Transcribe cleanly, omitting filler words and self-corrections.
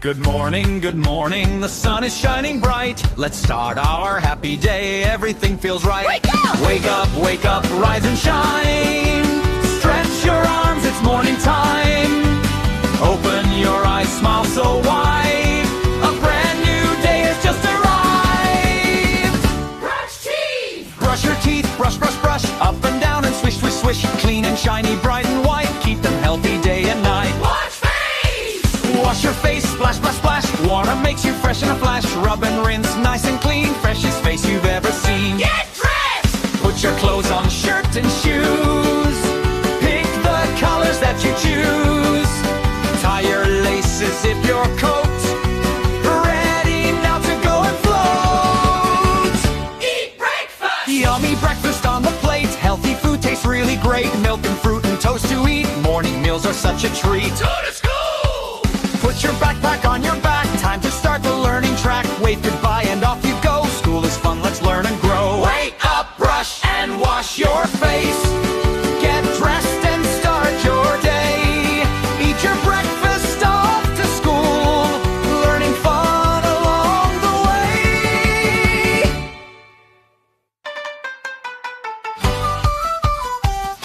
Good morning, the sun is shining bright. Let's start our happy day, everything feels right. Wake up, rise and shine. Stretch your arms, it's morning time. Open your eyes, smile so wide. A brand new day has just arrived. Brush teeth! Brush your teeth, brush, brush, brush. Up and down and swish, swish, swish. Clean and shiny, bright and white. Keep them healthy day and night. Wash your face, splash, splash, splash. Water makes you fresh in a flash. Rub and rinse, nice and clean. Freshest face you've ever seen. Get dressed! Put your clothes on, shirt and shoes. Pick the colors that you choose. Tie your laces if your coat. Ready now to go and float. Eat breakfast! Yummy breakfast on the plate. Healthy food tastes really great. Milk and fruit and toast to eat. Morning meals are such a treat. Go to school! Put your backpack on your back, time to start the learning track. Wave goodbye